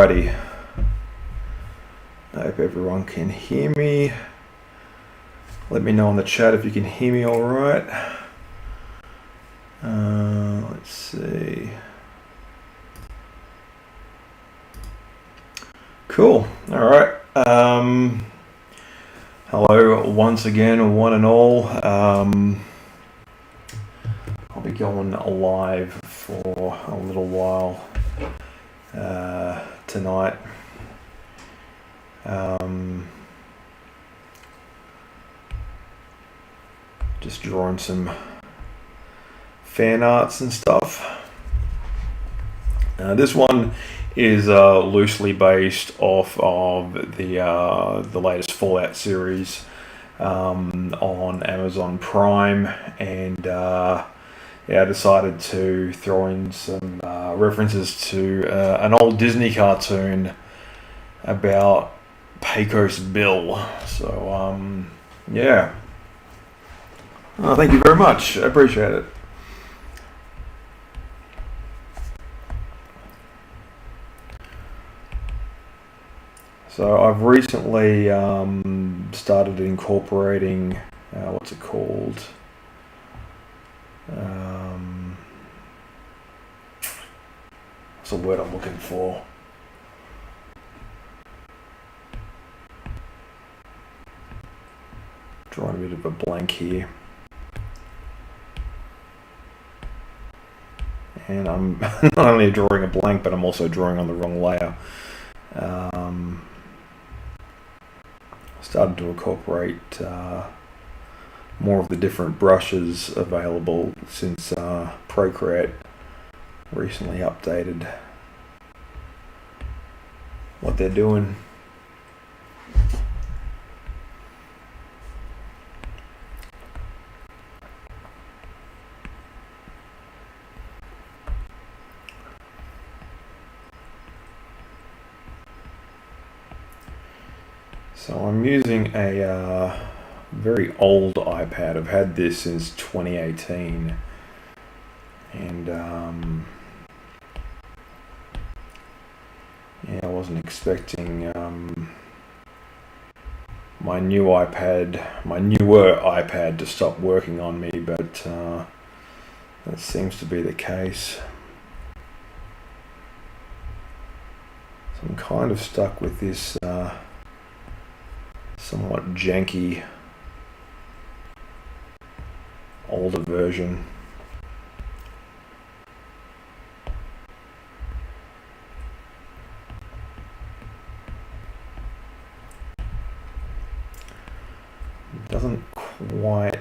Alrighty. I hope everyone can hear me. Let me know in the chat if you can hear me alright. Let's see. Cool. Alright. Hello once again, one and all. I'll be going live for a little while tonight. Just drawing some fan arts and stuff. This one is loosely based off of the latest Fallout series on Amazon Prime, and I decided to throw in some references to an old Disney cartoon about Pecos Bill. So yeah. Thank you very much. I appreciate it. So I've recently started incorporating, what's it called? What's the word I'm looking for? Drawing a bit of a blank here. And I'm not only drawing a blank, but I'm also drawing on the wrong layer. Started to incorporate more of the different brushes available since Procreate recently updated what they're doing. So I'm using a very old iPad. I've had this since 2018, and I wasn't expecting my newer iPad to stop working on me, but that seems to be the case. So I'm kind of stuck with this somewhat janky older version. It doesn't quite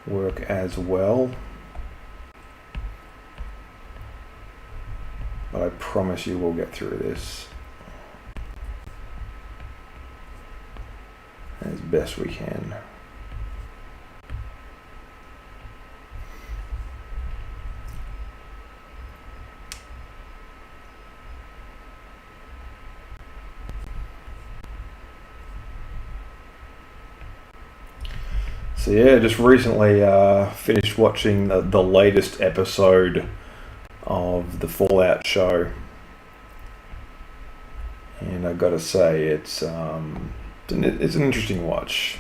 work as well, but I promise you we'll get through this as best we can. So yeah, just recently finished watching the latest episode of the Fallout show, and I gotta say it's an interesting watch.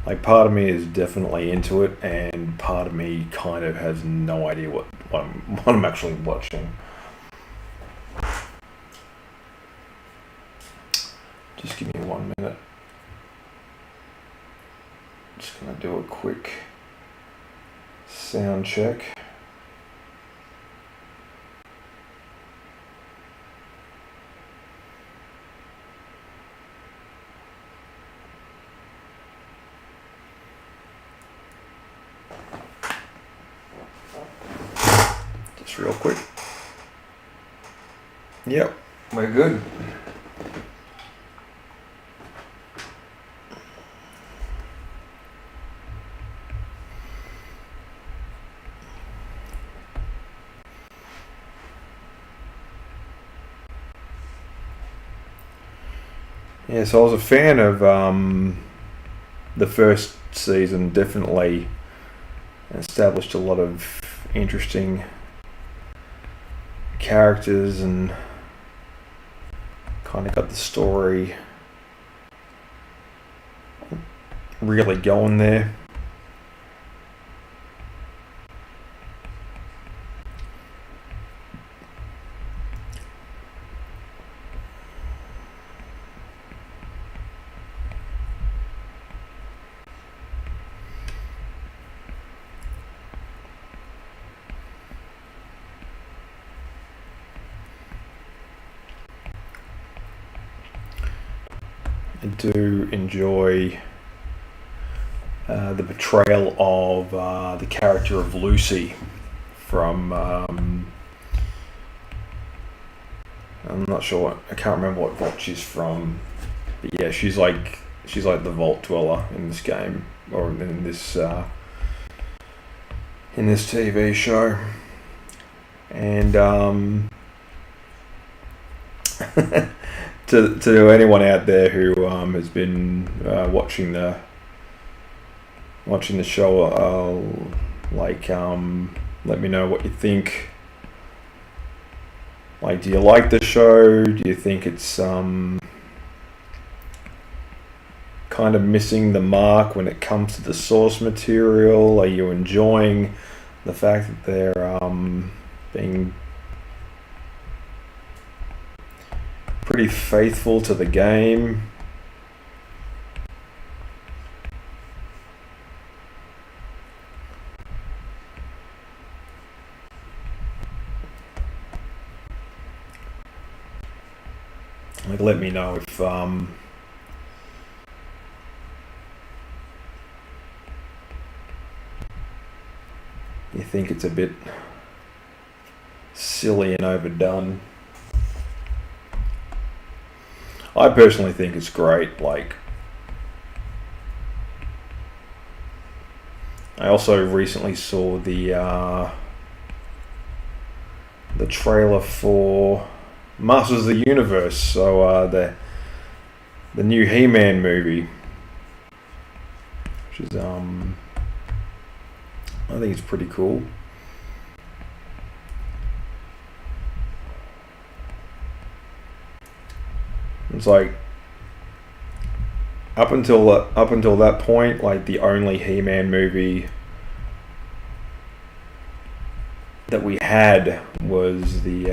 Like, part of me is definitely into it, and part of me kind of has no idea what I'm actually watching. Just give me 1 minute. Just gonna do a quick sound check. Just real quick. Yep, we're good. Yeah, so I was a fan of the first season definitely established a lot of interesting characters and kind of got the story really going there. I do enjoy the portrayal of the character of Lucy from I'm not sure, I can't remember what vault she's from, but yeah, she's like the vault dweller in this game, or in this TV show. And to anyone out there who has been watching the show, let me know what you think. Like, do you like the show? Do you think it's kind of missing the mark when it comes to the source material? Are you enjoying the fact that they're being pretty faithful to the game? Like, let me know if you think it's a bit silly and overdone. I personally think it's great. Like, I also recently saw the trailer for Masters of the Universe, so the new He-Man movie, which is I think it's pretty cool. It's like up until that point, like, the only He-Man movie that we had was the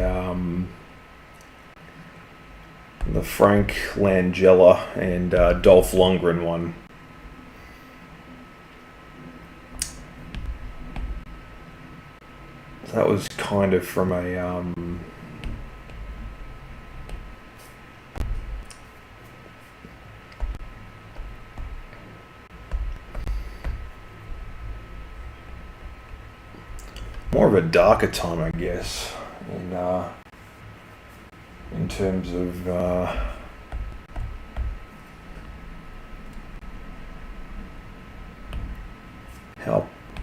Frank Langella and Dolph Lundgren one. That was kind of from a more of a darker time, I guess, in terms of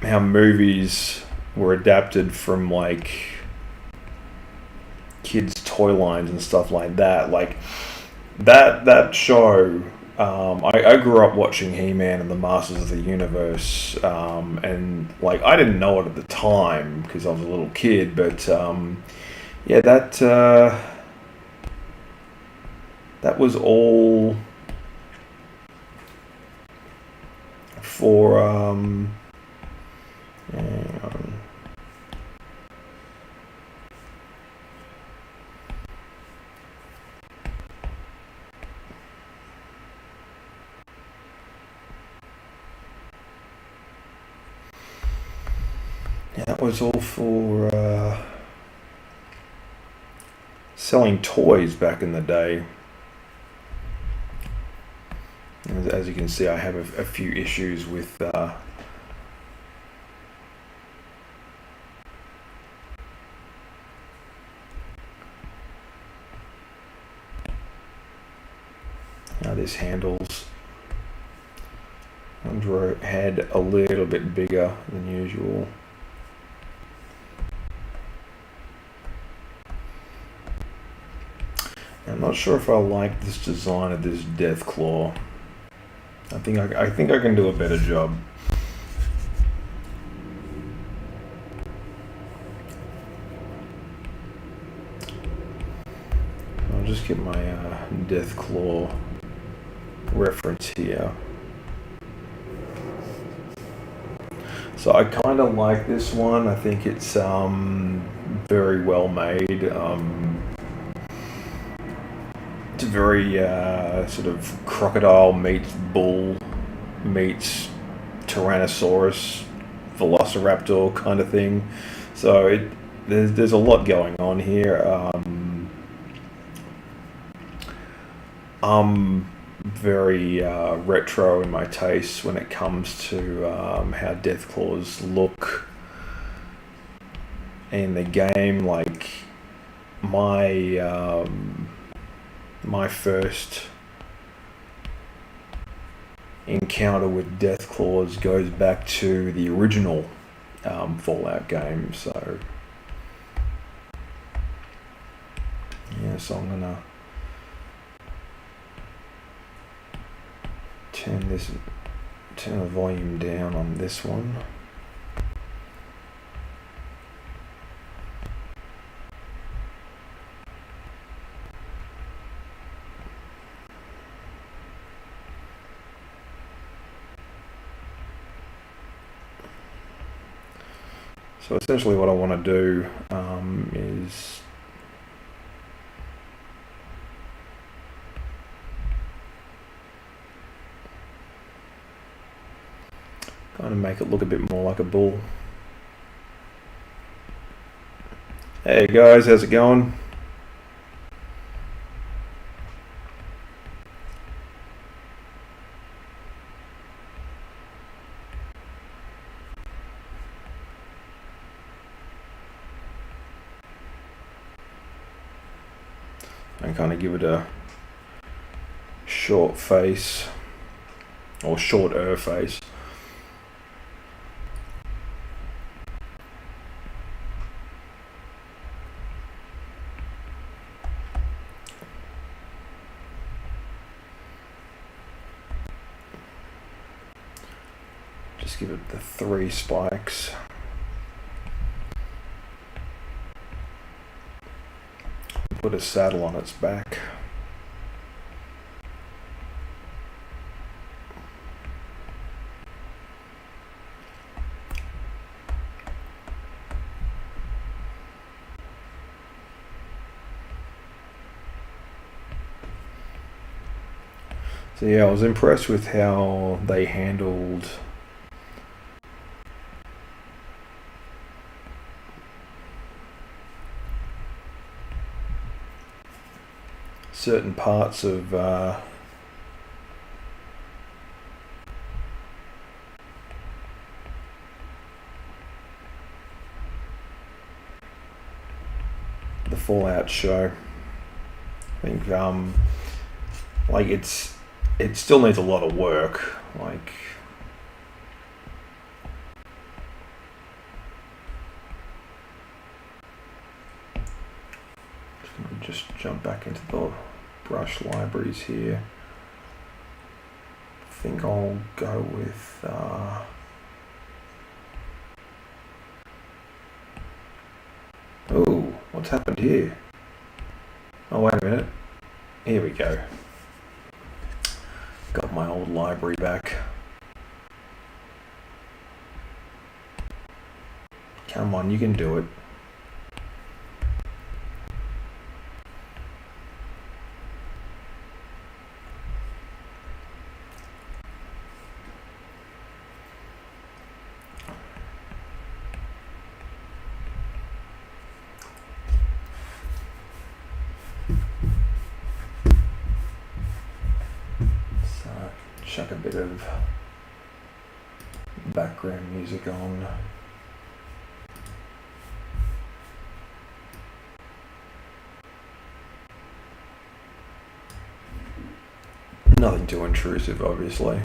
how movies were adapted from, like, kids' toy lines and stuff like that. Like, that show, I grew up watching He-Man and the Masters of the Universe, and, like, I didn't know it at the time because I was a little kid, but yeah, that was all for hang on. Yeah, that was all for selling toys back in the day. As you can see, I have a few issues with how this handles. Under head a little bit bigger than usual. I'm not sure if I like this design of this Death Claw. I think I can do a better job. I'll just get my Deathclaw reference here. So I kind of like this one. I think it's very well made. It's very sort of crocodile meets bull meets Tyrannosaurus Velociraptor kind of thing. So there's a lot going on here. I'm very retro in my tastes when it comes to how Deathclaws look in the game. Like my first encounter with Deathclaws goes back to the original Fallout game. So yeah, so I'm gonna turn the volume down on this one. So essentially what I want to do is kind of make it look a bit more like a bull. Hey guys, how's it going? And kind of give it a short face, or shorter face. Just give it the 3 spikes. Put a saddle on its back. So yeah, I was impressed with how they handled certain parts of the Fallout show. I think like it still needs a lot of work. Like just jump back into the brush libraries here. I think I'll go with oh, what's happened here? Oh, wait a minute. Here we go. Got my old library back. Come on, you can do it. Chuck a bit of background music on. Nothing too intrusive, obviously.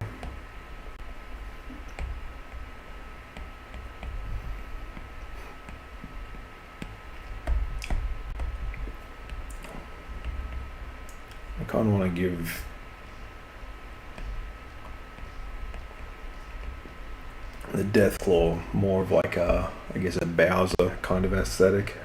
I kind of want to give The Deathclaw, more of like a, I guess, a Bowser kind of aesthetic.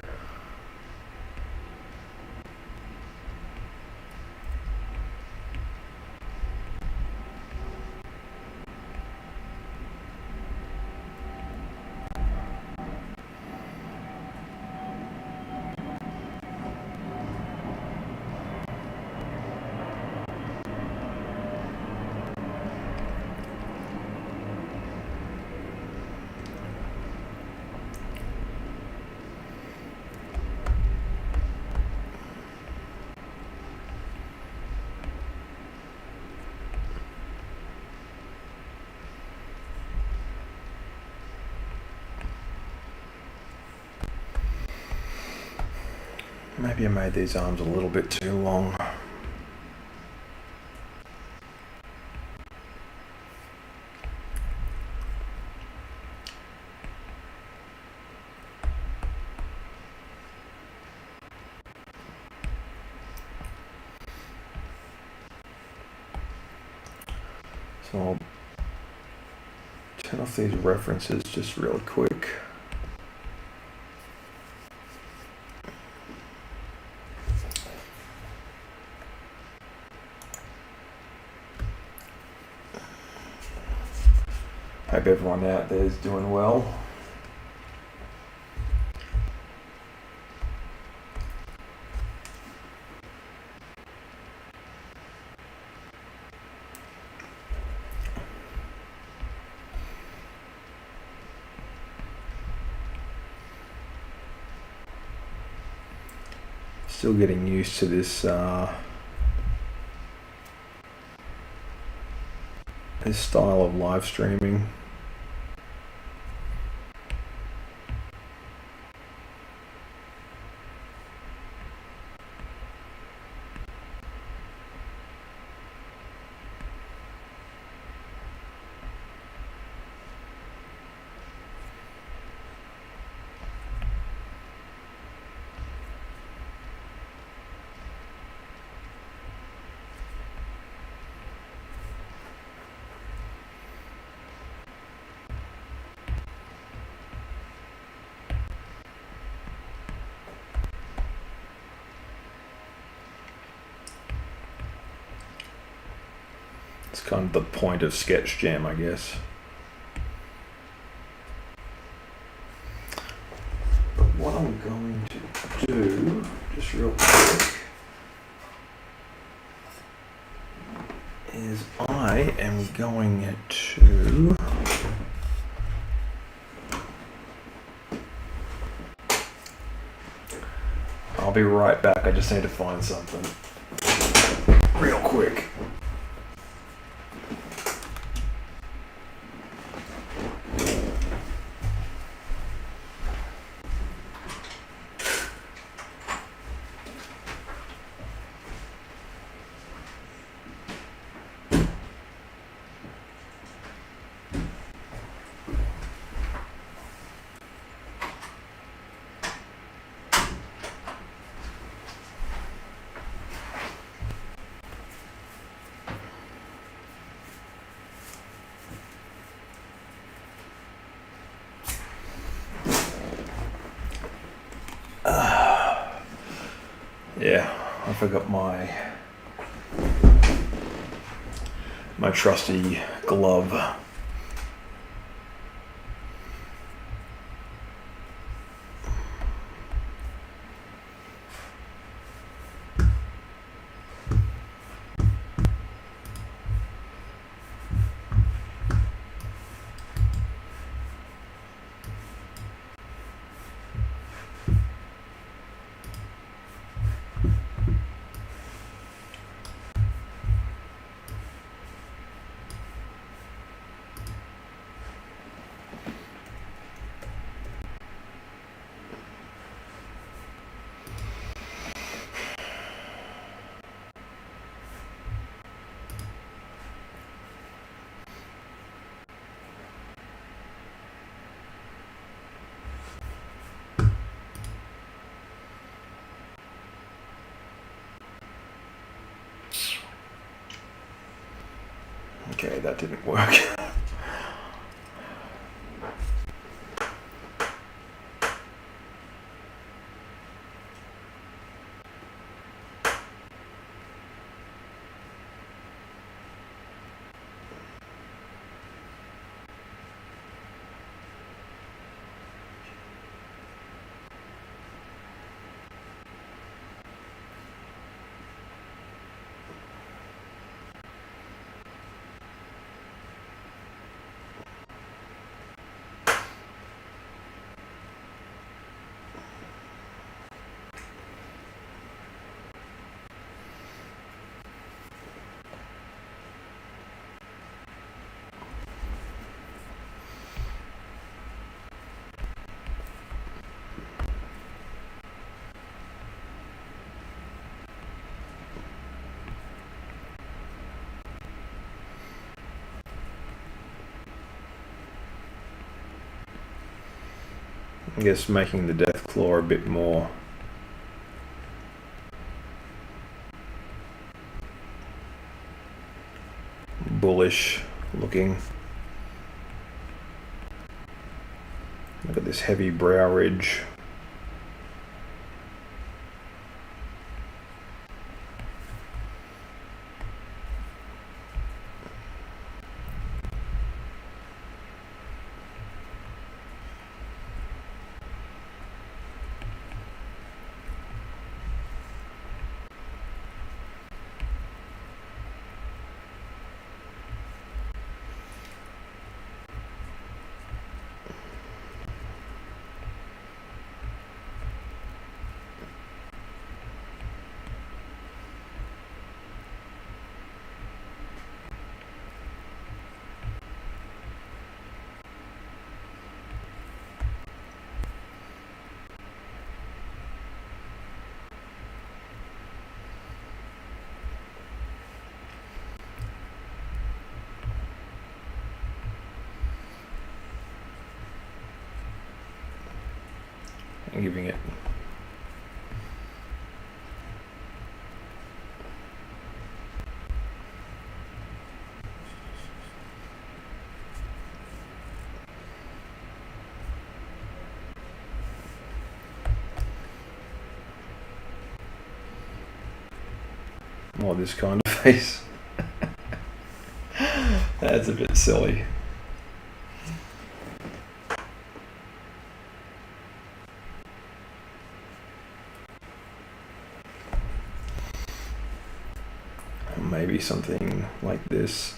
Maybe I made these arms a little bit too long. So I'll turn off these references just really quick. Hope everyone out there is doing well. Still getting used to this this style of live streaming. It's kind of the point of Sketch Jam, I guess. But what I'm going to do, just real quick, is I am going to I'll be right back. I just need to find something real quick. Yeah, I forgot my trusty glove. Okay, that didn't work. I guess making the death claw a bit more bullish looking. Look at this heavy brow ridge. And giving it more this kind of face. That's a bit silly. Maybe something like this.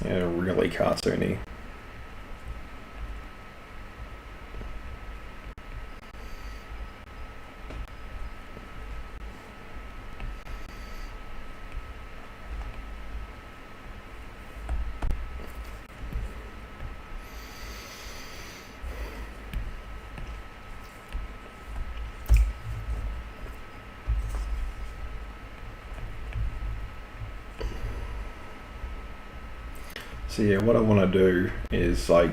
Yeah, really cartoony. So yeah, what I want to do is like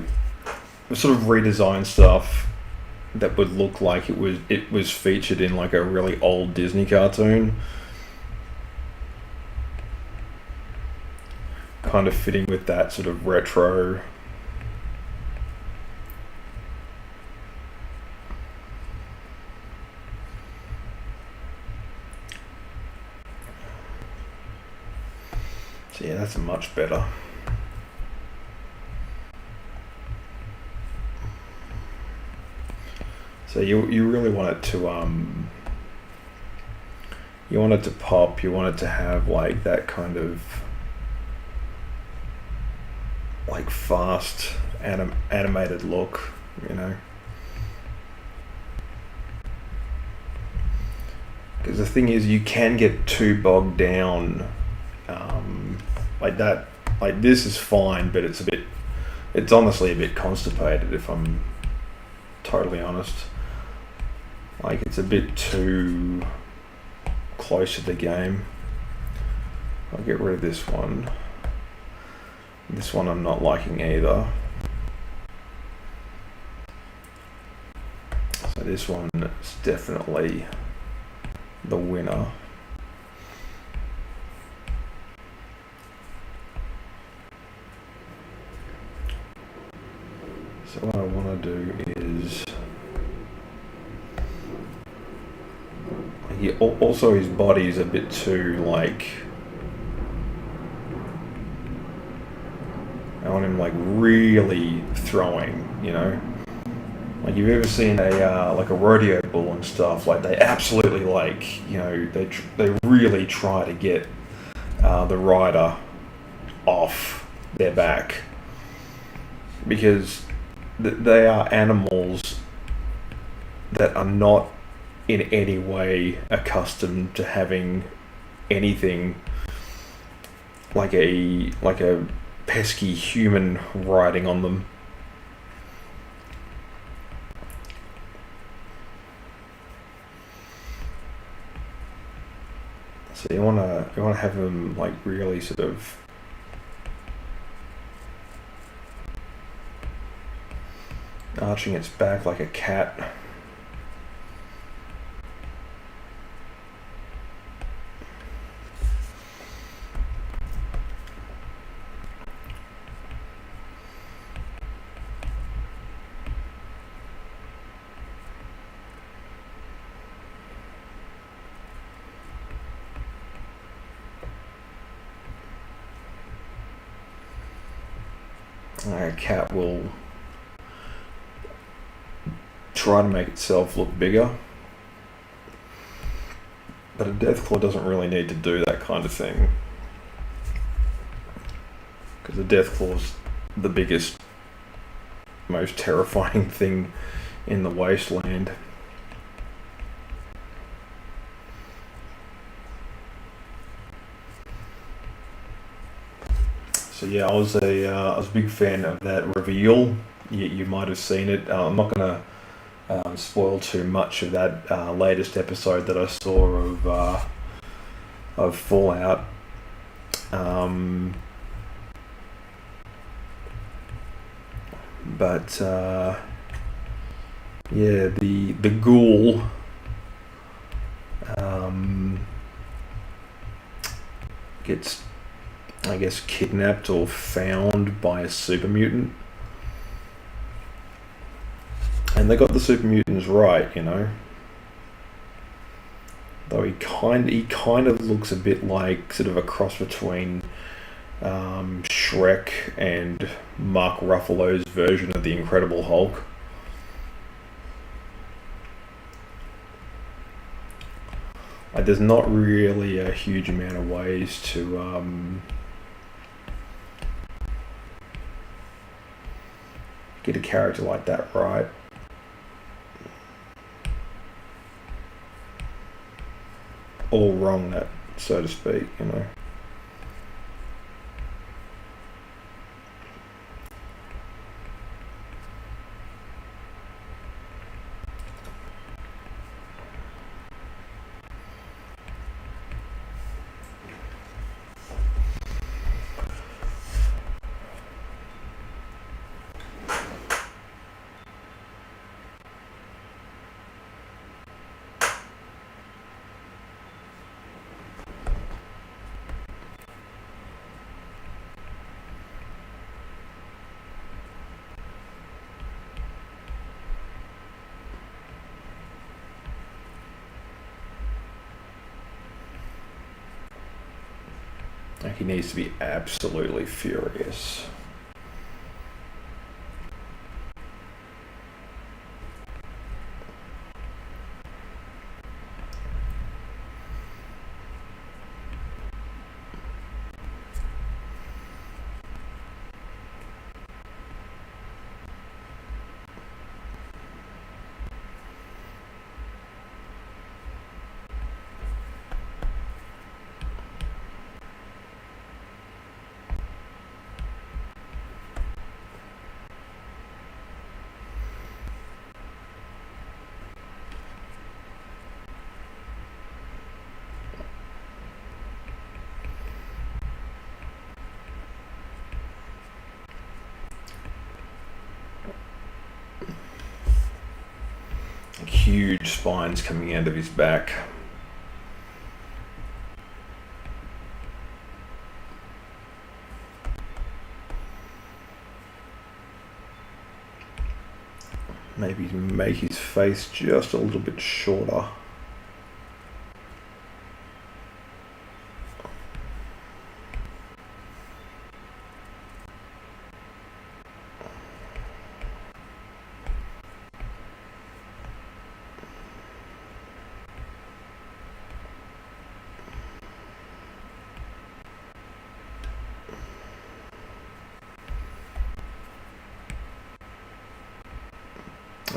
sort of redesign stuff that would look like it was featured in like a really old Disney cartoon, kind of fitting with that sort of retro. So yeah, that's much better. So you really want it to you want it to pop, you want it to have like that kind of like fast animated look, you know. Because the thing is, you can get too bogged down like that. Like this is fine, but it's honestly a bit constipated if I'm totally honest. Like it's a bit too close to the game. I'll get rid of this one. This one I'm not liking either. So this one is definitely the winner. So what I want to do is also his body is a bit too like, I want him like really throwing, you know. Like you've ever seen a like a rodeo bull and stuff, like they absolutely like, you know, they really try to get the rider off their back, because they are animals that are not in any way accustomed to having anything like a pesky human riding on them. So you wanna have them like really sort of arching its back like a cat. A cat will try to make itself look bigger, but a deathclaw doesn't really need to do that kind of thing, because the deathclaw's the biggest, most terrifying thing in the wasteland. So yeah, I was a big fan of that reveal. You might have seen it. I'm not gonna spoil too much of that latest episode that I saw of Fallout. But yeah, the ghoul gets, I guess, kidnapped or found by a super mutant. And they got the super mutants right, you know. Though he kind of looks a bit like sort of a cross between Shrek and Mark Ruffalo's version of the Incredible Hulk. Like, there's not really a huge amount of ways to get a character like that right. All wrong, that, so to speak, you know. Like, he needs to be absolutely furious. Huge spines coming out of his back. Maybe make his face just a little bit shorter.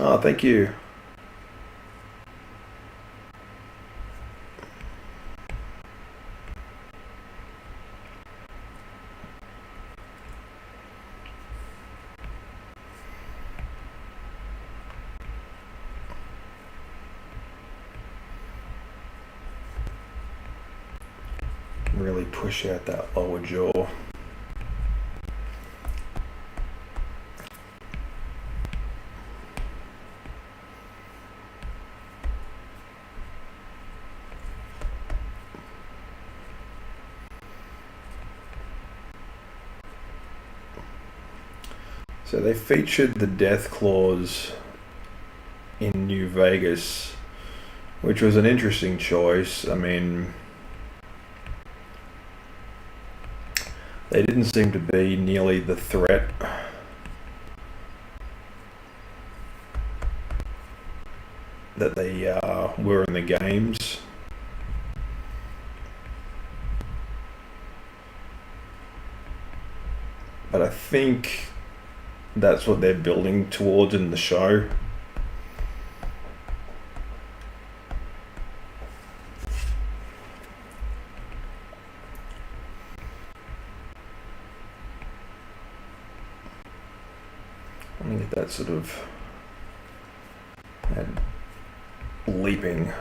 Oh, thank you. really push out that lower jaw. So they featured the death claws in New Vegas, which was an interesting choice. I mean, they didn't seem to be nearly the threat that they were in the games. But I think that's what they're building towards in the show. I'm gonna get that sort of that leaping.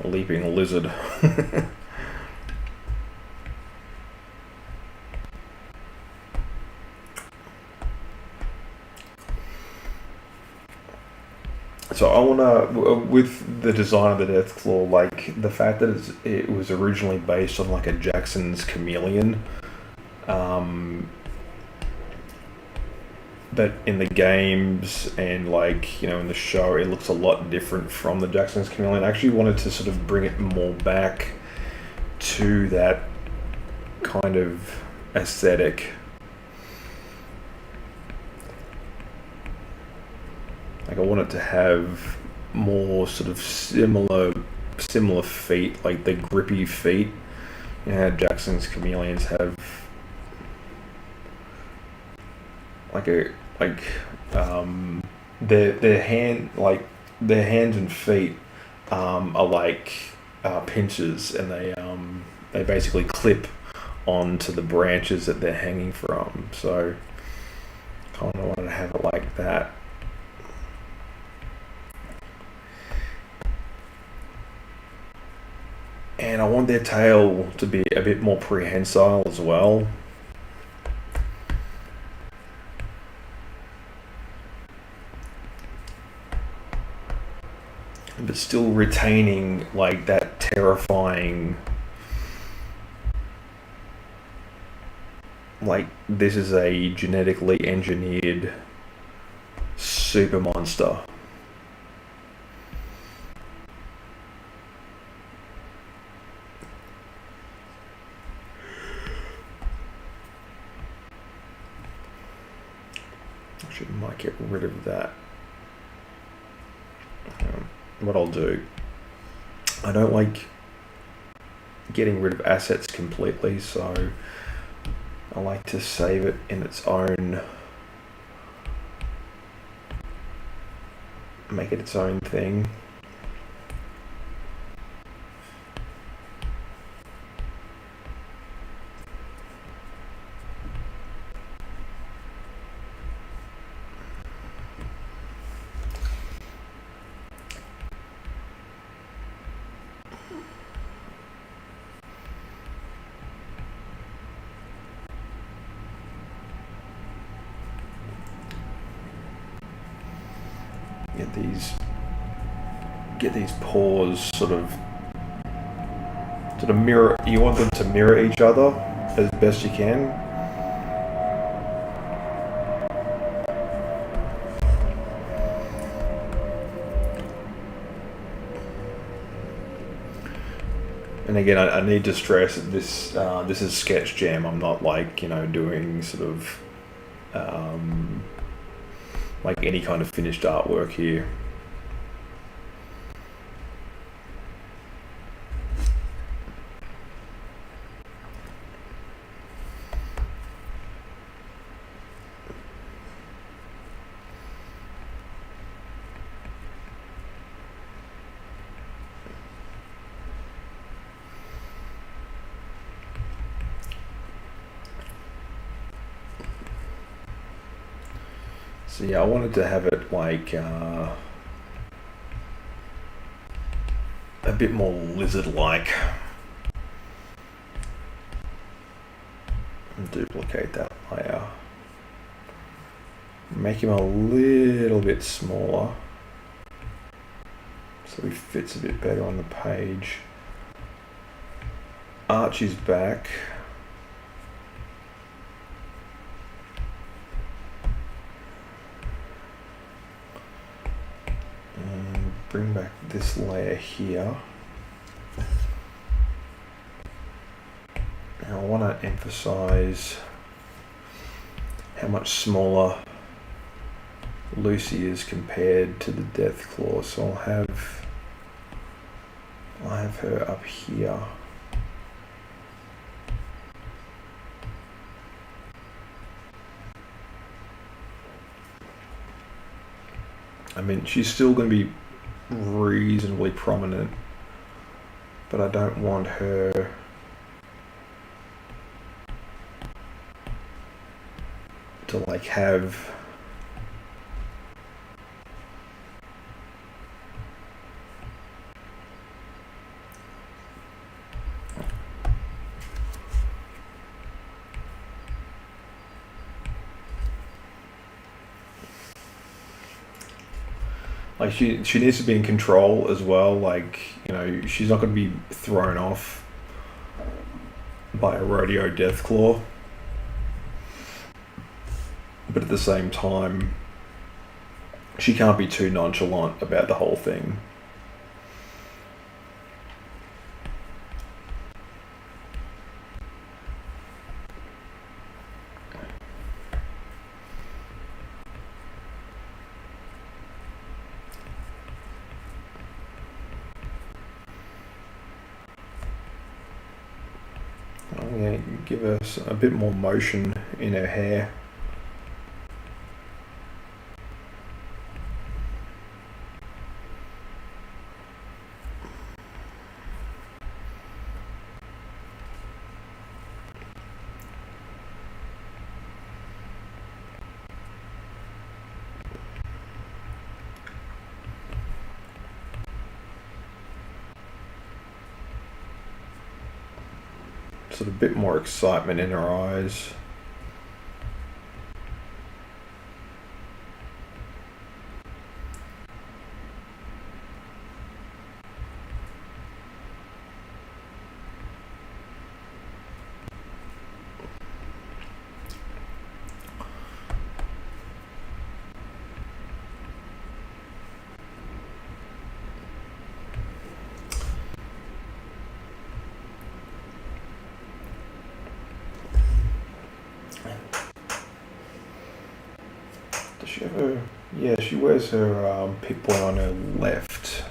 A leaping lizard. So I wanna, with the design of the Death Claw, like the fact that it was originally based on like a Jackson's chameleon, but in the games and like in the show, it looks a lot different from the Jackson's chameleon. I actually wanted to sort of bring it more back to that kind of aesthetic. Like I want it to have more sort of similar feet, like the grippy feet. Jackson's chameleons have their hands and feet are like pinchers, and they basically clip onto the branches that they're hanging from. So kind of want to have it like that. And I want their tail to be a bit more prehensile as well. But still retaining like that terrifying, like this is a genetically engineered super monster. Actually, I might get rid of that. What I'll do, I don't like getting rid of assets completely, so I like to save it in its own, make it its own thing. Get these paws sort of mirror. You want them to mirror each other as best you can. And again, I need to stress that this is sketch jam. I'm not like doing sort of like any kind of finished artwork here. So yeah, I wanted to have it like a bit more lizard-like. And duplicate that layer. Make him a little bit smaller so he fits a bit better on the page. Archie's back. And bring back this layer here. Now I want to emphasize how much smaller Lucy is compared to the Deathclaw, so I'll have her up here. I mean, she's still going to be reasonably prominent, but I don't want her to like have like she needs to be in control as well. Like, you know, she's not going to be thrown off by a rodeo Deathclaw, but at the same time, she can't be too nonchalant about the whole thing. I'm going to give us a bit more motion in her hair. Sort of a bit more excitement in her eyes. Does she have her? Yeah, she wears her Pip-Boy on her left.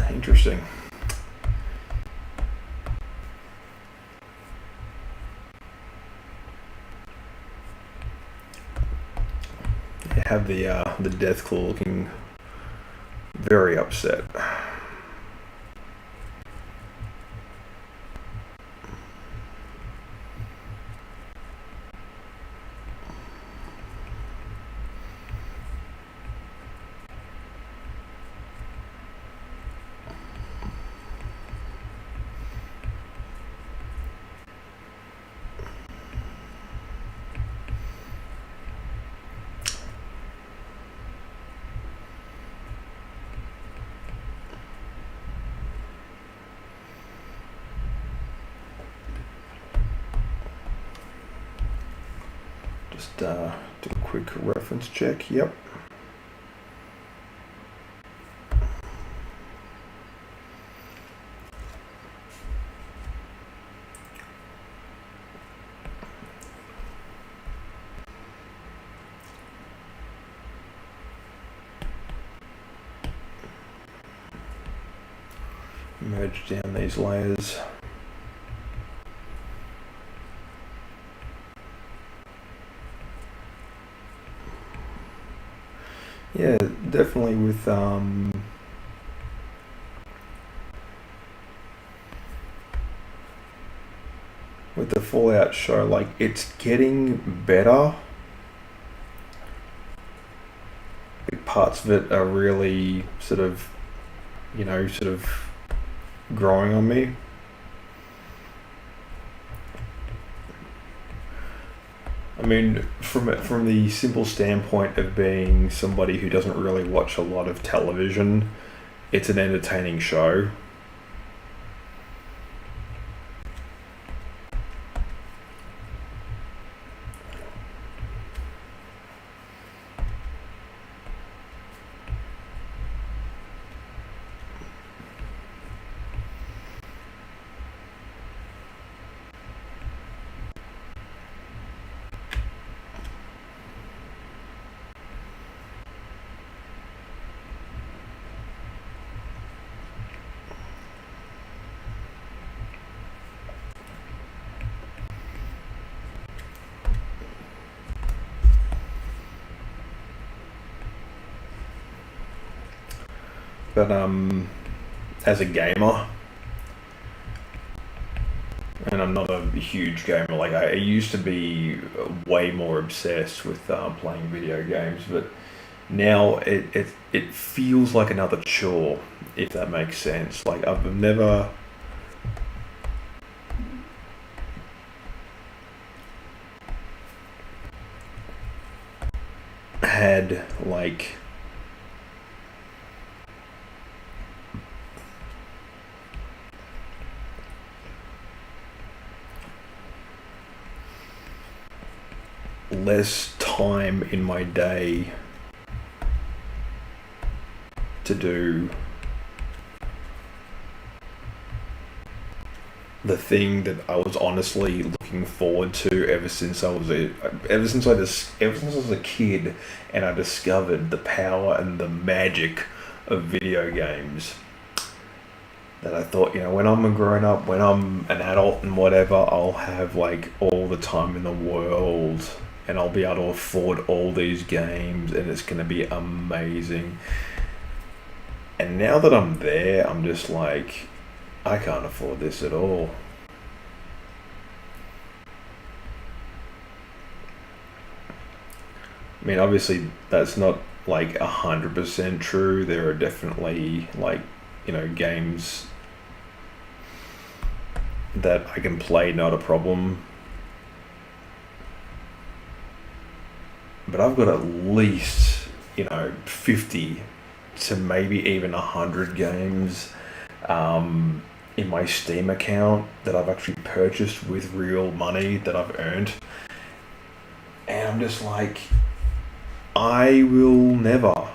Interesting. You have the Deathclaw looking very upset. Just do a quick reference check. Yep. Merge down these layers. Yeah, definitely with the Fallout show, like it's getting better. Big parts of it are really sort of growing on me. I mean, from the simple standpoint of being somebody who doesn't really watch a lot of television, it's an entertaining show. But as a gamer, and I'm not a huge gamer, like I used to be way more obsessed with playing video games, but now it feels like another chore, if that makes sense. Like I've never had like less time in my day to do the thing that I was honestly looking forward to ever since I was a kid, and I discovered the power and the magic of video games. That I thought, when I'm a grown up, when I'm an adult and whatever, I'll have like all the time in the world, and I'll be able to afford all these games, and it's going to be amazing. And now that I'm there, I'm just like, I can't afford this at all. I mean, obviously, that's not like 100% true. There are definitely like, games that I can play, not a problem. But I've got at least, 50 to maybe even 100 games in my Steam account that I've actually purchased with real money that I've earned. And I'm just like, I will never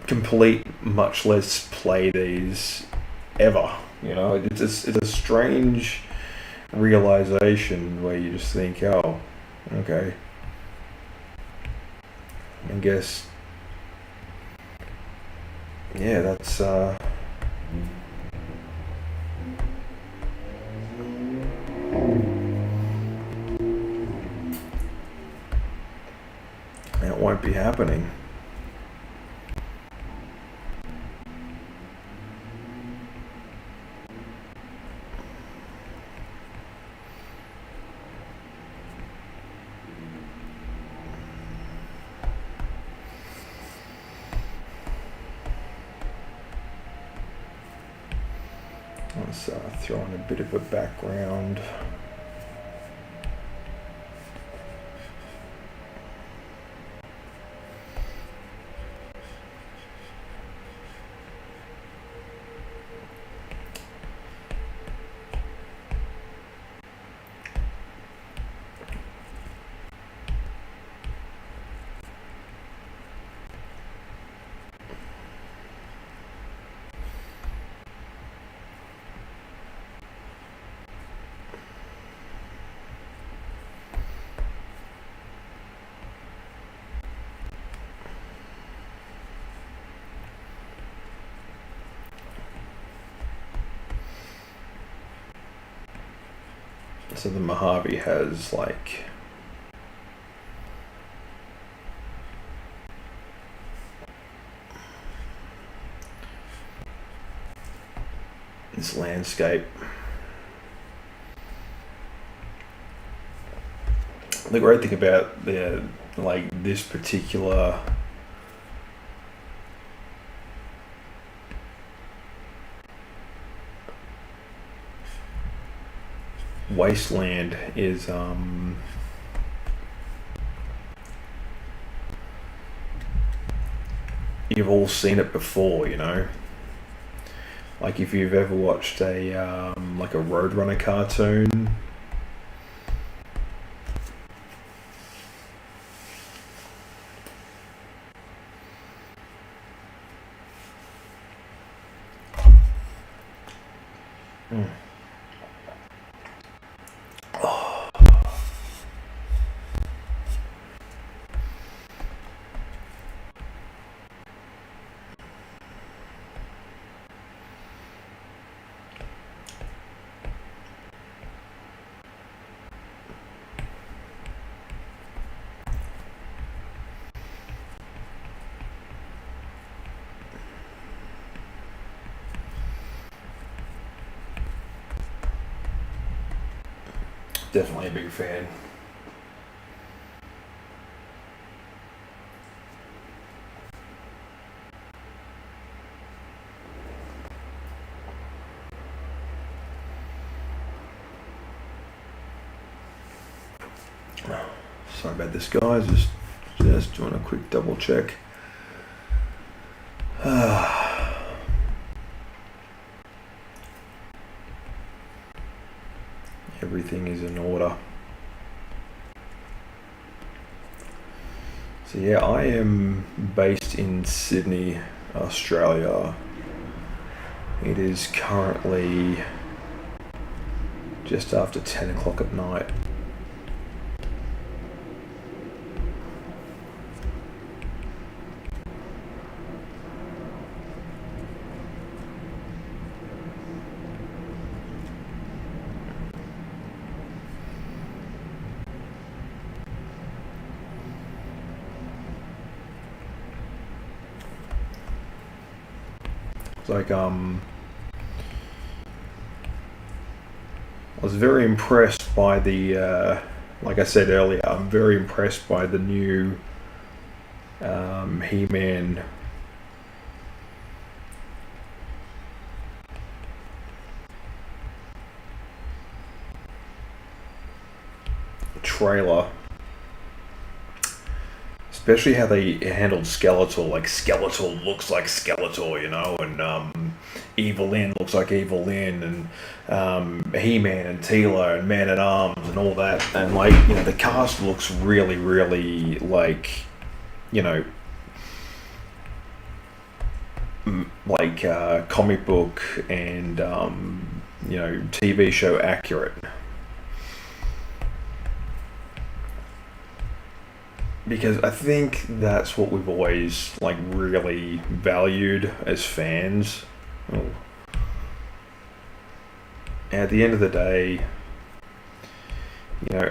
complete, much less play these ever. It's a strange realization where you just think, oh, okay, I guess yeah, that's that won't be happening. Let's throw in a bit of a background. So the Mojave has like this landscape. The great thing about this particular wasteland is you've all seen it before, you know. Like if you've ever watched a like a Roadrunner cartoon. Mm. Definitely a big fan. Sorry about this, guys. Just doing a quick double check. Everything is in order. So yeah, I am based in Sydney, Australia. It is currently just after 10 o'clock at night. It's like I was very impressed by the like I said earlier, I'm very impressed by the new He-Man trailer. Especially how they handled Skeletor. Like Skeletor looks like Skeletor, you know, and Evil Lyn looks like Evil Lyn, and He-Man and Teela and Man at Arms and all that. And like, you know, the cast looks really, really like, you know, like comic book and you know, TV show accurate. because I think that's what we've always like really valued as fans. Oh. At the end of the day,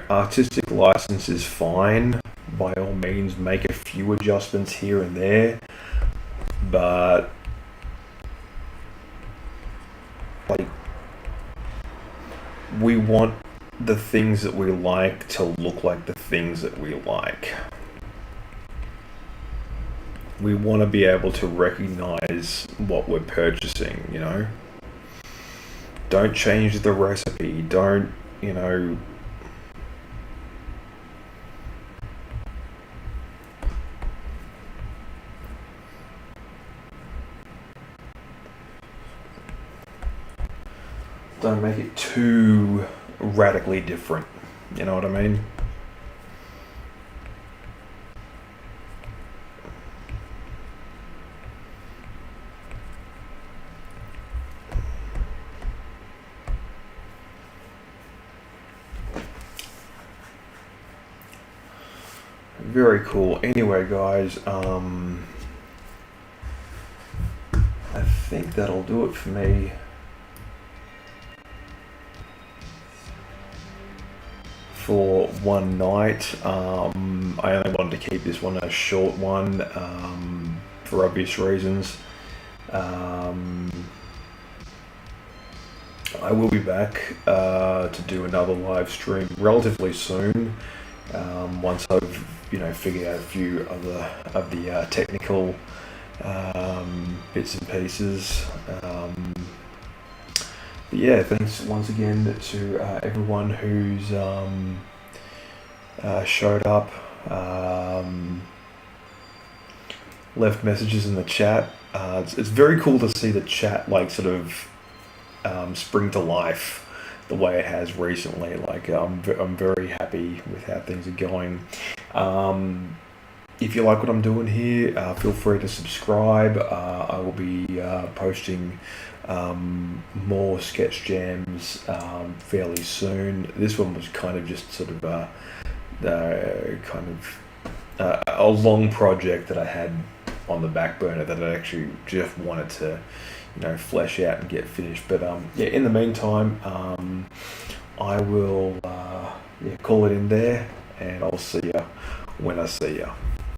artistic license is fine. By all means, make a few adjustments here and there, but like we want the things that we like to look like the things that we like. We want to be able to recognize what we're purchasing. Don't change the recipe. Don't, don't make it too radically different. You know what I mean? Very cool. Anyway, guys, I think that'll do it for me. For one night. I only wanted to keep this one a short one for obvious reasons. I will be back to do another live stream relatively soon. Once I've figured out a few of the technical bits and pieces. But yeah, thanks once again to everyone who's showed up, left messages in the chat. It's very cool to see the chat like sort of spring to life the way it has recently. Like I'm very happy with how things are going. If you like what I'm doing here, feel free to subscribe. I will be posting more sketch jams fairly soon. This one was kind of just sort of a long project that I had on the back burner that I actually just wanted to flesh out and get finished. But yeah, in the meantime, I will call it in there, and I'll see you when I see you.